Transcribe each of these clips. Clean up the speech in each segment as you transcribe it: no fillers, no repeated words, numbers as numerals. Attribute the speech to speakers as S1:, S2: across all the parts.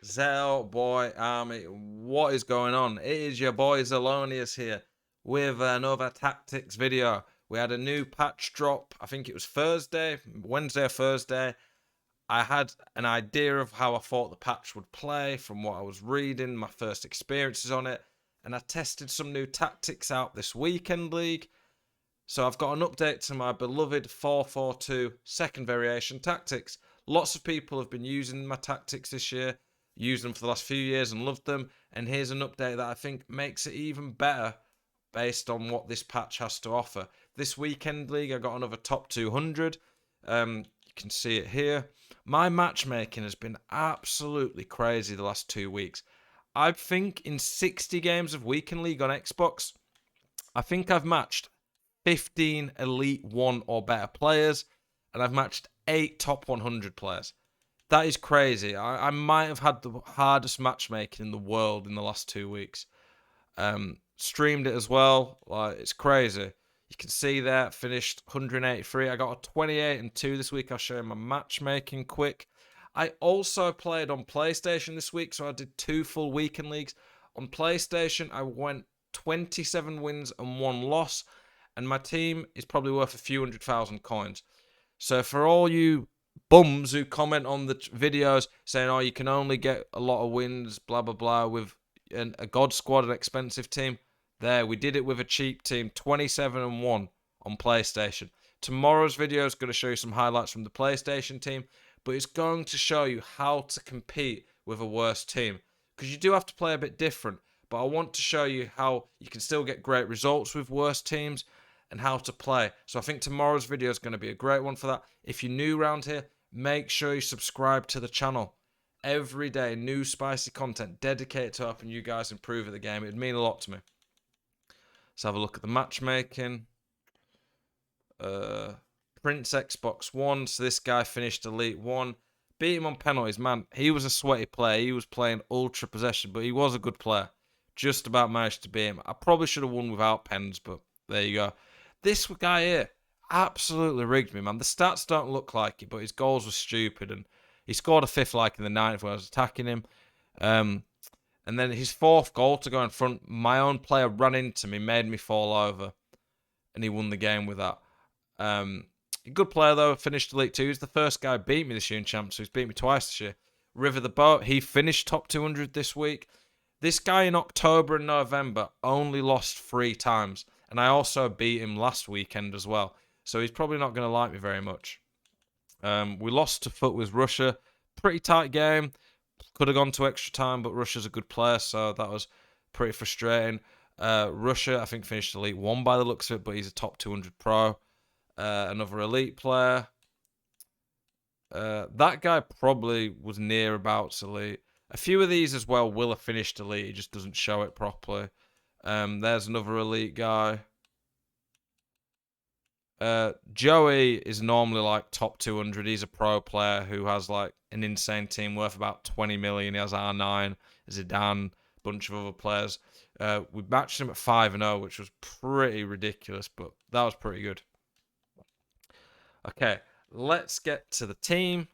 S1: Zell boy army, what is going on? It is your boy Zelonius here with another tactics video. We had a new patch drop. I think it was Wednesday or Thursday. I had an idea of how I thought the patch would play from what I was reading, my first experiences on it, and I tested some new tactics out this weekend league. So I've got an update to my beloved 4-4-2 second variation tactics. Lots of people have been using my tactics this year, used them for the last few years and loved them. And here's an update that I think makes it even better based on what this patch has to offer. This weekend league, I got another top 200. You can see it here. My matchmaking has been absolutely crazy the last 2 weeks. I think in 60 games of weekend league on Xbox, I think I've matched 15 Elite 1 or better players, and I've matched 8 top 100 players. That is crazy. I might have had the hardest matchmaking in the world in the last 2 weeks. Streamed it as well. It's crazy. You can see there, finished 183. I got a 28 and 2 this week. I'll show you my matchmaking quick. I also played on PlayStation this week, so I did 2 full weekend leagues. On PlayStation, I went 27 wins and 1 loss. And my team is probably worth a few 100,000 coins. So for all you bums who comment on the videos saying, oh, you can only get a lot of wins, blah, blah, blah, with a God Squad, an expensive team. There, we did it with a cheap team, 27 and 1 on PlayStation. Tomorrow's video is going to show you some highlights from the PlayStation team, but it's going to show you how to compete with a worse team. Because you do have to play a bit different, but I want to show you how you can still get great results with worse teams and how to play. So I think tomorrow's video is going to be a great one for that. If you're new around here, make sure you subscribe to the channel. Every day, new spicy content dedicated to helping you guys improve at the game. It would mean a lot to me. Let's have a look at the matchmaking. Prince Xbox One. So this guy finished Elite 1. Beat him on penalties. Man, he was a sweaty player. He was playing ultra possession, but he was a good player. Just about managed to beat him. I probably should have won without pens, but there you go. This guy here absolutely rigged me, man. The stats don't look like it, but his goals were stupid. And he scored a 5th like in the 9th when I was attacking him. And then his 4th goal to go in front, my own player ran into me, made me fall over. And he won the game with that. Good player, though. Finished Elite 2. He's the first guy who beat me this year in Champs. So he's beat me twice this year. River the Boat, he finished top 200 this week. This guy in October and November only lost 3 times. And I also beat him last weekend as well. So he's probably not going to like me very much. We lost to foot with Russia. Pretty tight game. Could have gone to extra time, but Russia's a good player, so that was pretty frustrating. Russia, I think, finished Elite 1 by the looks of it, but he's a top 200 pro. Another Elite player. That guy probably was near about Elite. A few of these as well will have finished Elite. He just doesn't show it properly. There's another Elite guy. Joey is normally like top 200. He's a pro player who has like an insane team worth about 20 million. He has R9, Zidane, bunch of other players. We matched him at 5-0, which was pretty ridiculous, but that was pretty good. Okay, let's get to the team.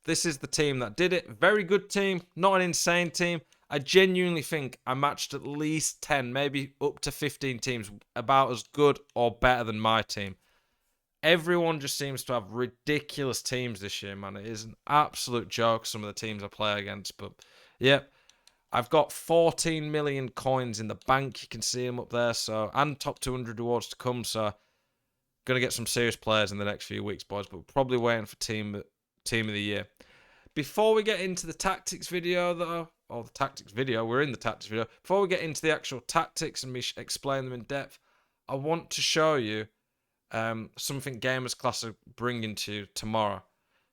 S1: This is the team that did it. Very good team, not an insane team. I genuinely think I matched at least 10, maybe up to 15 teams about as good or better than my team. Everyone just seems to have ridiculous teams this year, man. It is an absolute joke, some of the teams I play against. But, yeah, I've got 14 million coins in the bank. You can see them up there. So, and top 200 rewards to come. So, going to get some serious players in the next few weeks, boys. But we're probably waiting for team of the year. Before we get into the tactics video, though, or the tactics video, we're in the tactics video. Before we get into the actual tactics and me explain them in depth, I want to show you something Gamers Class are bringing to you tomorrow.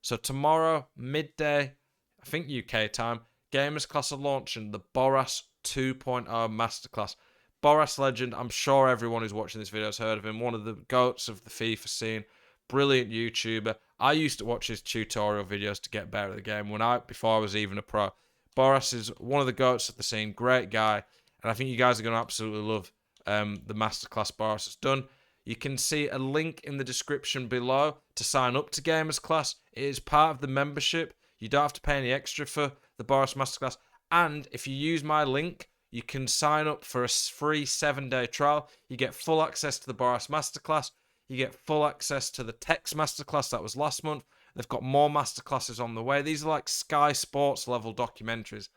S1: So tomorrow, midday, I think UK time, Gamers Class are launching the Boras 2.0 Masterclass. Boras legend, I'm sure everyone who's watching this video has heard of him. One of the goats of the FIFA scene. Brilliant YouTuber. I used to watch his tutorial videos to get better at the game before I was even a pro. Boras is one of the goats of the scene. Great guy. And I think you guys are going to absolutely love the masterclass Boras has done. You can see a link in the description below to sign up to Gamers Class. It is part of the membership. You don't have to pay any extra for the Boris Masterclass. And if you use my link, you can sign up for a free 7-day trial. You get full access to the Boris Masterclass. You get full access to the Text Masterclass that was last month. They've got more masterclasses on the way. These are like Sky Sports level documentaries.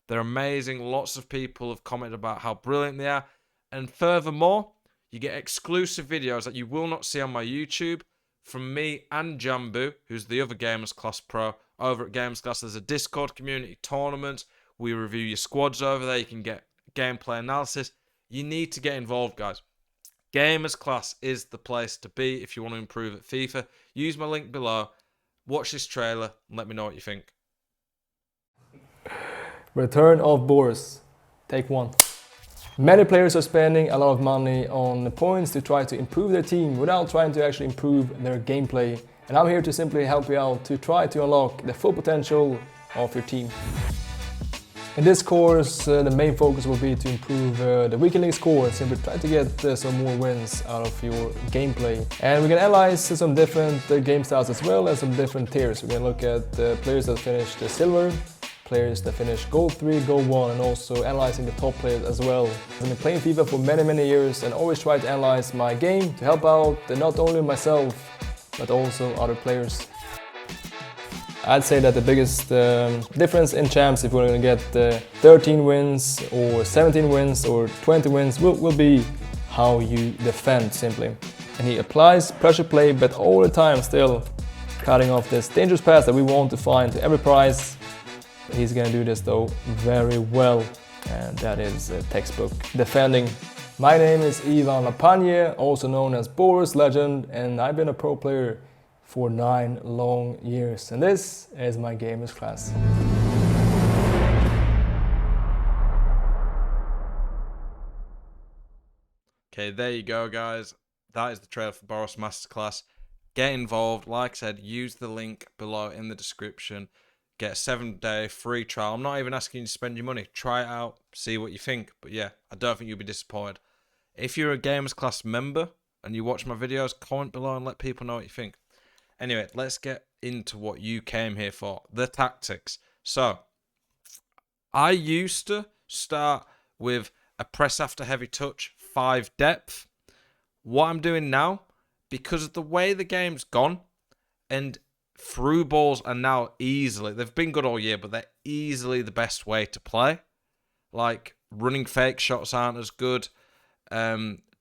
S1: They're amazing. Lots of people have commented about how brilliant they are. And furthermore, you get exclusive videos that you will not see on my YouTube from me and Jambu, who's the other Gamers Class Pro over at Gamers Class. There's a Discord community tournament. We review your squads over there. You can get gameplay analysis. You need to get involved, guys. Gamers Class is the place to be if you want to improve at FIFA. Use my link below. Watch this trailer and let me know what you think.
S2: Return of Boris. Take 1. Many players are spending a lot of money on points to try to improve their team without trying to actually improve their gameplay. And I'm here to simply help you out to try to unlock the full potential of your team. In this course, the main focus will be to improve the weekend league score and simply try to get some more wins out of your gameplay. And we're going to analyze some different game styles as well as some different tiers. We're going to look at players that finished silver, players that finished gold 3, gold 1, and also analyzing the top players as well. I've been playing FIFA for many years and always try to analyze my game to help out not only myself but also other players. I'd say that the biggest difference in champs, if we're going to get 13 wins or 17 wins or 20 wins, will be how you defend simply. And he applies pressure play, but all the time still cutting off this dangerous pass that we want to find to every price. He's going to do this though very well, and that is textbook defending. My name is Ivan Lapagne, also known as Boris Legend, and I've been a pro player for 9 long years, and this is my Gamers Class.
S1: Okay, there you go, guys. That is the trailer for Boris Masterclass. Get involved. Like I said, use the link below in the description. Get a 7-day free trial. I'm not even asking you to spend your money. Try it out, see what you think. But yeah, I don't think you'll be disappointed. If you're a Gamers Class member and you watch my videos, comment below and let people know what you think. Anyway, let's get into what you came here for, the tactics. So, I used to start with a press after heavy touch, 5 depth. What I'm doing now, because of the way the game's gone, and through balls are now easily, they've been good all year, but they're easily the best way to play. Like, running fake shots aren't as good.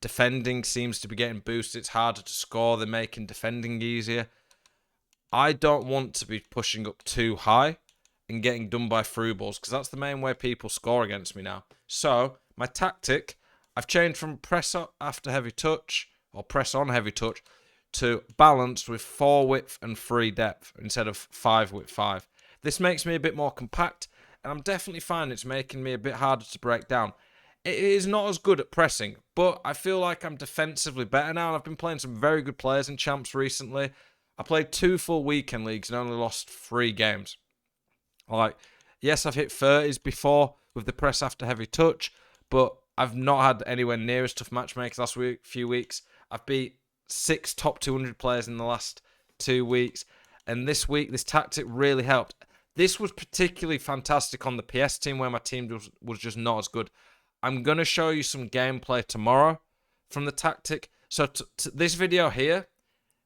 S1: Defending seems to be getting boosted. It's harder to score. They're making defending easier. I don't want to be pushing up too high and getting done by through balls, because that's the main way people score against me now. So, my tactic, I've changed from press after heavy touch, or press on heavy touch, to balanced with 4 width and 3 depth instead of 5 width 5. This makes me a bit more compact, and I'm definitely finding it's making me a bit harder to break down. It is not as good at pressing, but I feel like I'm defensively better now, and I've been playing some very good players in champs recently. I played 2 full weekend leagues and only lost 3 games. Like, yes, I've hit 30s before with the press after heavy touch, but I've not had anywhere near as tough matchmakers last few weeks. I've beat 6 top 200 players in the last 2 weeks, and this week this tactic really helped. This was particularly fantastic on the PS team, where my team was just not as good. I'm going to show you some gameplay tomorrow from the tactic. So this video here,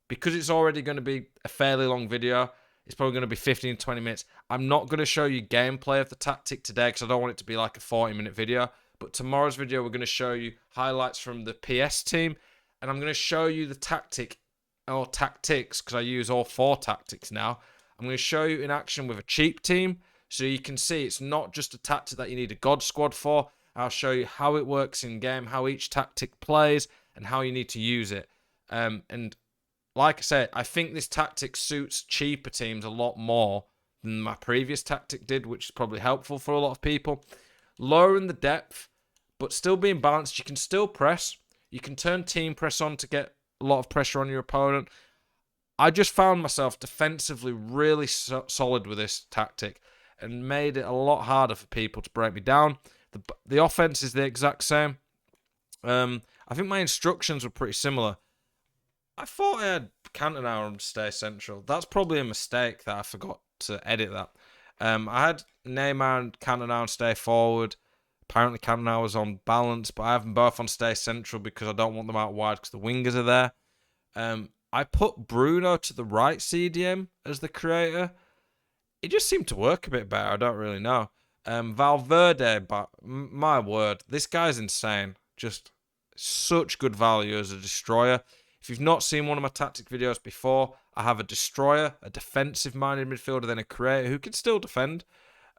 S1: because it's already going to be a fairly long video, it's probably going to be 15 to 20 minutes. I'm not going to show you gameplay of the tactic today because I don't want it to be like a 40-minute video. But tomorrow's video, we're going to show you highlights from the PS team, and I'm going to show you the tactic, or tactics, because I use all 4 tactics now. I'm going to show you in action with a cheap team, so you can see it's not just a tactic that you need a God squad for. I'll show you how it works in game, how each tactic plays, and how you need to use it. And like I said, I think this tactic suits cheaper teams a lot more than my previous tactic did, which is probably helpful for a lot of people. Lowering the depth, but still being balanced. You can still press. You can turn team press on to get a lot of pressure on your opponent. I just found myself defensively really solid with this tactic and made it a lot harder for people to break me down. The offense is the exact same. I think my instructions were pretty similar. I thought I had Cantona on stay central. That's probably a mistake that I forgot to edit that. I had Neymar and Cantona on stay forward. Apparently Cantona was on balance, but I have them both on stay central because I don't want them out wide because the wingers are there. I put Bruno to the right CDM as the creator. It just seemed to work a bit better. I don't really know. Valverde, but my word, this guy's insane. Just such good value as a destroyer. If you've not seen one of my tactic videos before, I have a destroyer, a defensive-minded midfielder, then a creator who can still defend.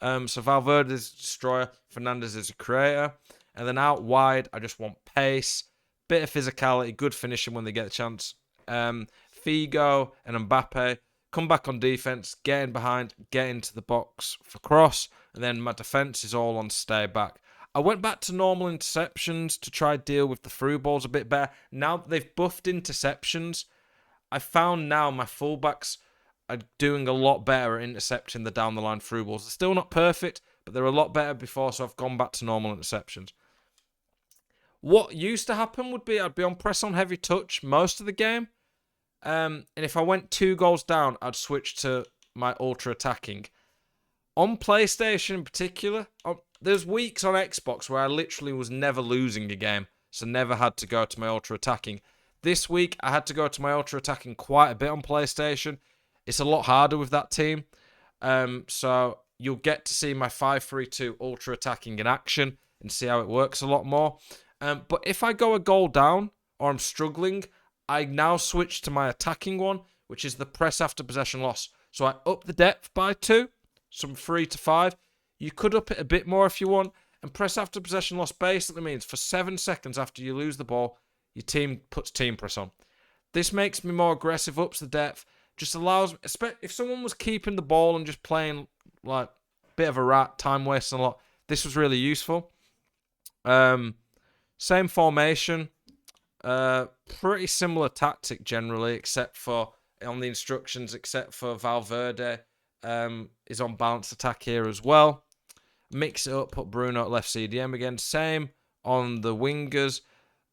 S1: So Valverde is a destroyer, Fernandes is a creator. And then out wide, I just want pace, bit of physicality, good finishing when they get the chance. Figo and Mbappe come back on defense, get in behind, get into the box for cross, and then my defense is all on stay back. I went back to normal interceptions to try deal with the through balls a bit better. Now that they've buffed interceptions, I found now my fullbacks are doing a lot better at intercepting the down the line through balls. They're still not perfect, but they're a lot better before, so I've gone back to normal interceptions. What used to happen would be I'd be on press on heavy touch most of the game. And if I went 2 goals down, I'd switch to my ultra attacking. On PlayStation in particular, there's weeks on Xbox where I literally was never losing a game, so never had to go to my ultra attacking. This week, I had to go to my ultra attacking quite a bit on PlayStation. It's a lot harder with that team. So you'll get to see my 5-3-2 ultra attacking in action and see how it works a lot more. But if I go a goal down or I'm struggling, I now switch to my attacking one, which is the press after possession loss. So I up the depth by 2, from 3 to 5. You could up it a bit more if you want. And press after possession loss basically means for 7 seconds after you lose the ball, your team puts team press on. This makes me more aggressive, ups the depth, just allows me, if someone was keeping the ball and just playing like a bit of a rat, time wasting a lot, this was really useful. Same formation. Pretty similar tactic generally, except for on the instructions, except for Valverde is on balanced attack here as well. Mix it up, put Bruno at left CDM again. Same on the wingers.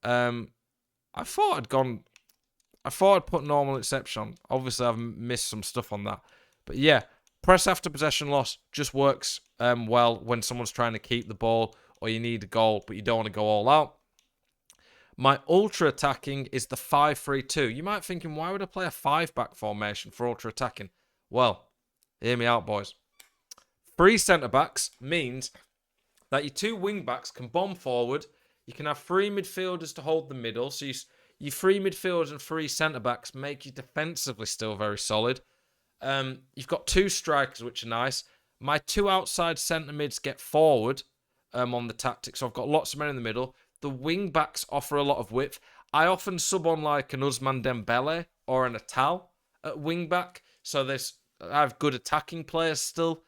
S1: I thought I'd put normal exception on. Obviously, I've missed some stuff on that. But yeah, press after possession loss just works well when someone's trying to keep the ball or you need a goal, but you don't want to go all out. My ultra attacking is the 5-3-2. You might be thinking, why would I play a 5-back formation for ultra attacking? Well, hear me out, boys. 3 centre-backs means that your 2 wing-backs can bomb forward. You can have 3 midfielders to hold the middle. So your 3 midfielders and 3 centre-backs make you defensively still very solid. You've got 2 strikers, which are nice. My 2 outside centre-mids get forward on the tactics. So I've got lots of men in the middle. The wing-backs offer a lot of width. I often sub on like an Ousmane Dembele or an Atal at wing-back. So I have good attacking players still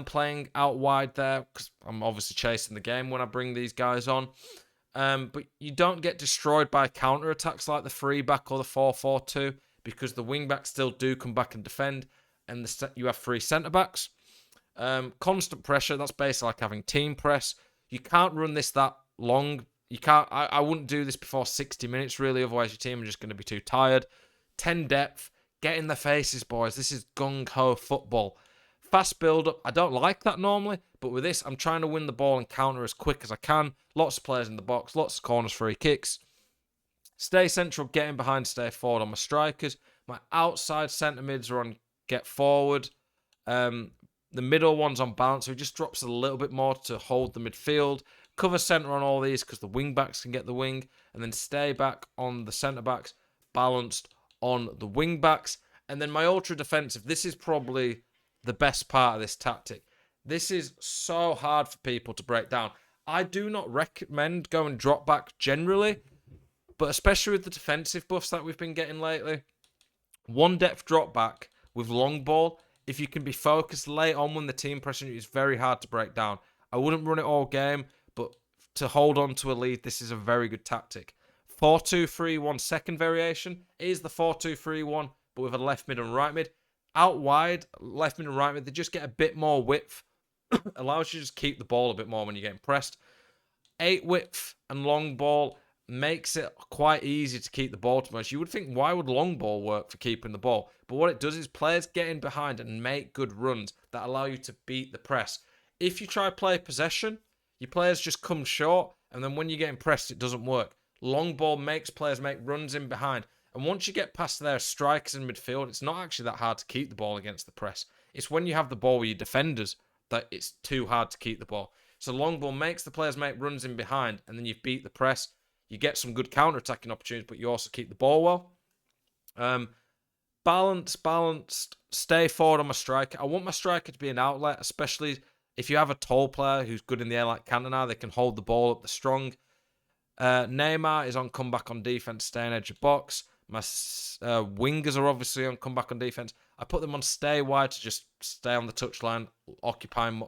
S1: playing out wide there, because I'm obviously chasing the game when I bring these guys on. But you don't get destroyed by counter-attacks like the 3-back or the 4-4-2, because the wing-backs still do come back and defend, and you have 3 centre-backs. Constant pressure, that's basically like having team press. You can't run this that long. You can't. I wouldn't do this before 60 minutes, really, otherwise your team are just going to be too tired. 10 depth, get in the faces, boys. This is gung-ho football. Fast build-up, I don't like that normally, but with this, I'm trying to win the ball and counter as quick as I can. Lots of players in the box, lots of corners, free kicks. Stay central, getting behind, stay forward on my strikers. My outside centre mids are on get forward. The middle one's on balance, so it just drops a little bit more to hold the midfield. Cover centre on all these because the wing backs can get the wing, and then stay back on the centre backs, balanced on the wing backs. And then my ultra defensive, this is probably the best part of this tactic. This is so hard for people to break down. I do not recommend going drop back generally, but especially with the defensive buffs that we've been getting lately. 1 depth drop back with long ball, if you can be focused late on when the team pressing you, it's very hard to break down. I wouldn't run it all game, but to hold on to a lead, this is a very good tactic. 4-2-3-1 second variation is the 4-2-3-1, but with a left mid and right mid. Out wide, left mid and right mid, they just get a bit more width. Allows you to just keep the ball a bit more when you're getting pressed. 8 width and long ball makes it quite easy to keep the ball to most. You would think, why would long ball work for keeping the ball? But what it does is players get in behind and make good runs that allow you to beat the press. If you try play possession, your players just come short, and then when you get pressed, it doesn't work. Long ball makes players make runs in behind. And once you get past their strikers in midfield, it's not actually that hard to keep the ball against the press. It's when you have the ball with your defenders that it's too hard to keep the ball. So long ball makes the players make runs in behind, and then you beat the press. You get some good counter-attacking opportunities, but you also keep the ball well. Balanced. Stay forward on my striker. I want my striker to be an outlet, especially if you have a tall player who's good in the air like Cantona. They can hold the ball up. They're strong. Neymar is on comeback on defense, staying edge of box. My wingers are obviously on comeback on defense. I put them on stay wide to just stay on the touchline, occupying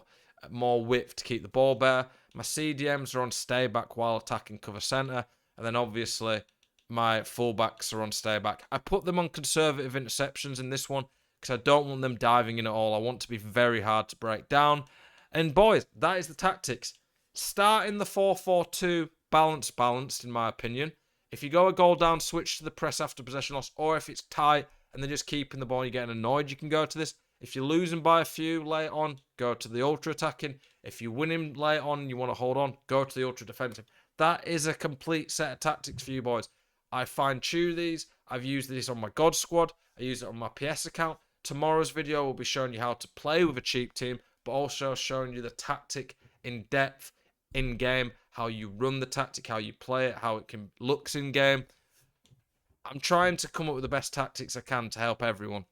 S1: more width to keep the ball better. My CDMs are on stay back while attacking cover centre. And then obviously my fullbacks are on stay back. I put them on conservative interceptions in this one because I don't want them diving in at all. I want to be very hard to break down. And boys, that is the tactics. Start in the 4-4-2, balanced in my opinion. If you go a goal down, switch to the press after possession loss, or if it's tight and they're just keeping the ball and you're getting annoyed, you can go to this. If you're losing by a few late on, go to the ultra attacking. If you're winning late on and you want to hold on, go to the ultra defensive. That is a complete set of tactics for you boys. I fine-tune these. I've used these on my God Squad. I use it on my PS account. Tomorrow's video will be showing you how to play with a cheap team, but also showing you the tactic in depth, in game, how you run the tactic, how you play it, how it looks in game. I'm trying to come up with the best tactics I can to help everyone.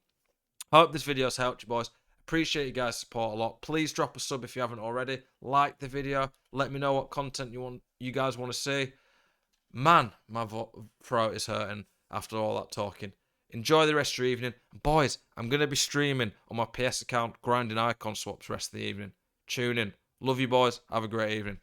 S1: Hope this video has helped you boys. Appreciate you guys' support a lot. Please drop a sub if you haven't already. Like the video. Let me know what content you guys want to see. Man, my throat is hurting after all that talking. Enjoy the rest of your evening. And boys, I'm going to be streaming on my PS account, grinding icon swaps rest of the evening. Tune in. Love you boys. Have a great evening.